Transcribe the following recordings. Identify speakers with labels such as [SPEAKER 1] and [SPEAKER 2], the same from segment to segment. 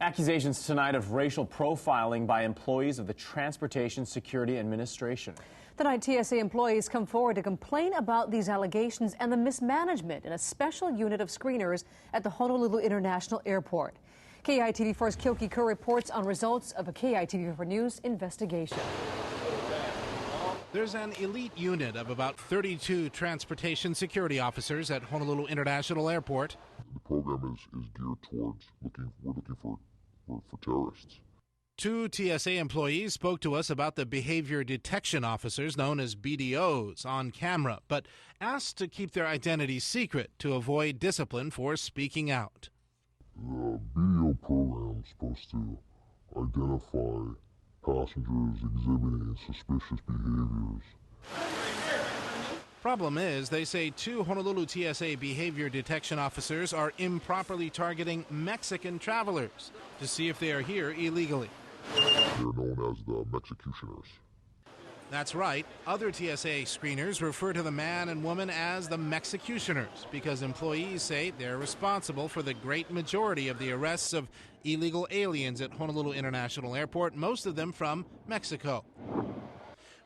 [SPEAKER 1] Accusations tonight of racial profiling by employees of the Transportation Security Administration.
[SPEAKER 2] Tonight, TSA employees come forward to complain about these allegations and the mismanagement in a special unit of screeners at the Honolulu International Airport. KITV4's Kyoki Kerr reports on results of a KITV4 News investigation.
[SPEAKER 3] There's an elite unit of about 32 transportation security officers at Honolulu International Airport.
[SPEAKER 4] The program is geared towards we're looking for terrorists.
[SPEAKER 3] Two TSA employees spoke to us about the behavior detection officers, known as BDOs, on camera, but asked to keep their identities secret to avoid discipline for speaking out.
[SPEAKER 4] The BDO program is supposed to identify passengers exhibiting suspicious behaviors.
[SPEAKER 3] Problem is, they say two Honolulu TSA behavior detection officers are improperly targeting Mexican travelers to see if they are here illegally.
[SPEAKER 4] They're known as the Mexicutioners.
[SPEAKER 3] That's right. Other TSA screeners refer to the man and woman as the Mexicutioners because employees say they're responsible for the great majority of the arrests of illegal aliens at Honolulu International Airport, most of them from Mexico.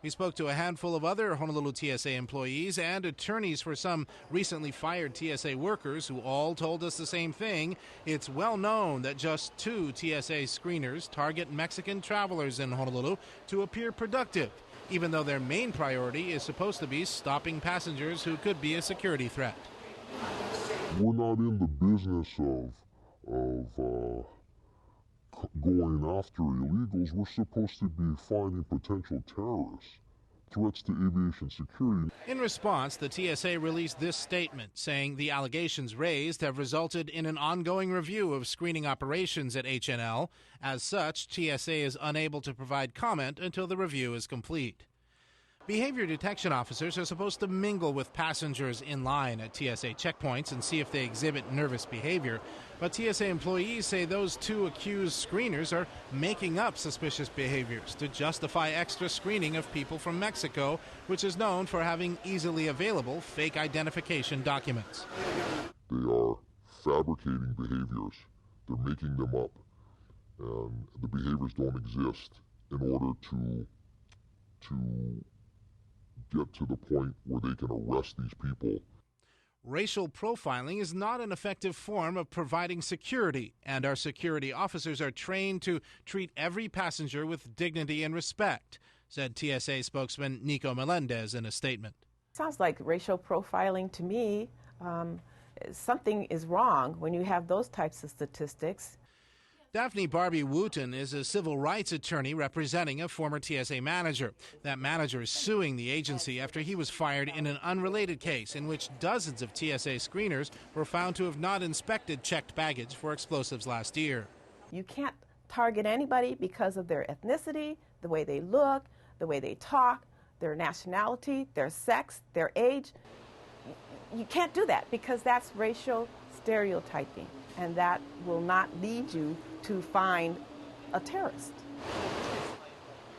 [SPEAKER 3] We spoke to a handful of other Honolulu TSA employees and attorneys for some recently fired TSA workers who all told us the same thing. It's well known that just two TSA screeners target Mexican travelers in Honolulu to appear productive, even though their main priority is supposed to be stopping passengers who could be a security threat.
[SPEAKER 4] We're not in the business of going after illegals. We're supposed to be finding potential terrorists, threats to aviation security.
[SPEAKER 3] In response, the TSA released this statement saying the allegations raised have resulted in an ongoing review of screening operations at HNL. As such, TSA is unable to provide comment until the review is complete. Behavior detection officers are supposed to mingle with passengers in line at TSA checkpoints and see if they exhibit nervous behavior. But TSA employees say those two accused screeners are making up suspicious behaviors to justify extra screening of people from Mexico, which is known for having easily available fake identification documents.
[SPEAKER 4] They are fabricating behaviors. They're making them up. And the behaviors don't exist in order to get to the point where they can arrest these people.
[SPEAKER 3] Racial profiling is not an effective form of providing security, and our security officers are trained to treat every passenger with dignity and respect, said TSA spokesman Nico Melendez in a statement.
[SPEAKER 5] Sounds like racial profiling to me. Something is wrong when you have those types of statistics.
[SPEAKER 3] Daphne Barbie Wooten is a civil rights attorney representing a former TSA manager. That manager is suing the agency after he was fired in an unrelated case in which dozens of TSA screeners were found to have not inspected checked baggage for explosives last year.
[SPEAKER 5] You can't target anybody because of their ethnicity, the way they look, the way they talk, their nationality, their sex, their age. You can't do that because that's racial stereotyping, and that will not lead you to find a terrorist.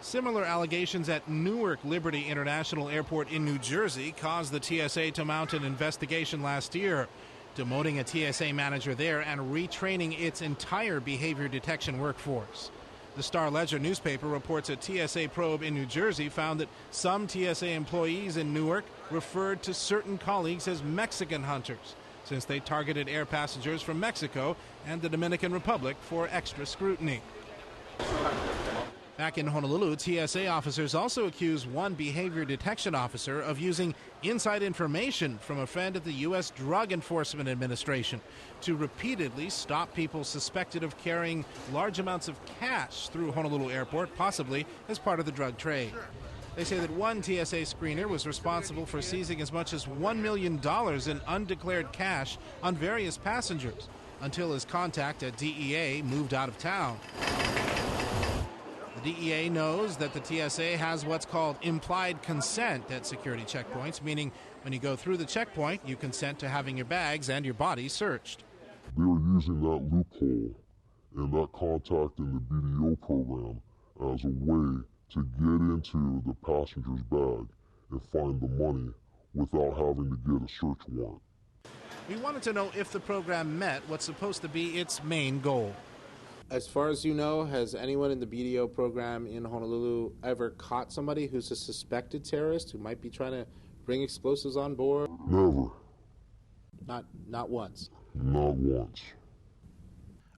[SPEAKER 3] Similar allegations at Newark Liberty International Airport in New Jersey caused the TSA to mount an investigation last year, demoting a TSA manager there and retraining its entire behavior detection workforce. The Star-Ledger newspaper reports a TSA probe in New Jersey found that some TSA employees in Newark referred to certain colleagues as Mexican hunters, since they targeted air passengers from Mexico and the Dominican Republic for extra scrutiny. Back in Honolulu, TSA officers also accused one behavior detection officer of using inside information from a friend at the U.S. Drug Enforcement Administration to repeatedly stop people suspected of carrying large amounts of cash through Honolulu Airport, possibly as part of the drug trade. They say that one TSA screener was responsible for seizing as much as $1 million in undeclared cash on various passengers until his contact at DEA moved out of town. The DEA knows that the TSA has what's called implied consent at security checkpoints, meaning when you go through the checkpoint, you consent to having your bags and your body searched.
[SPEAKER 4] They were using that loophole and that contact in the BDO program as a way to get into the passenger's bag and find the money without having to get a search warrant.
[SPEAKER 3] We wanted to know if the program met what's supposed to be its main goal. As far as you know, has anyone in the BDO program in Honolulu ever caught somebody who's a suspected terrorist who might be trying to bring explosives on board?
[SPEAKER 4] Never.
[SPEAKER 3] Not once?
[SPEAKER 4] Not once.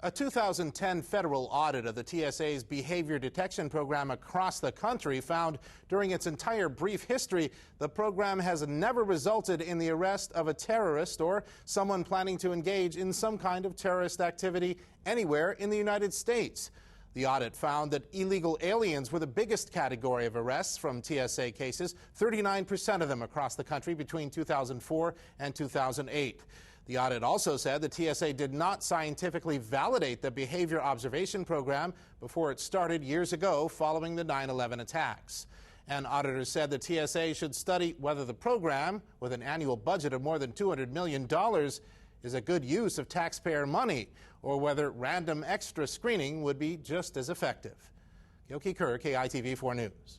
[SPEAKER 3] A 2010 federal audit of the TSA's behavior detection program across the country found during its entire brief history, the program has never resulted in the arrest of a terrorist or someone planning to engage in some kind of terrorist activity anywhere in the United States. The audit found that illegal aliens were the biggest category of arrests from TSA cases, 39% of them across the country between 2004 and 2008. The audit also said the TSA did not scientifically validate the behavior observation program before it started years ago following the 9/11 attacks. And auditors said the TSA should study whether the program, with an annual budget of more than $200 million, is a good use of taxpayer money, or whether random extra screening would be just as effective. Kyoki Kerr, KITV4 News.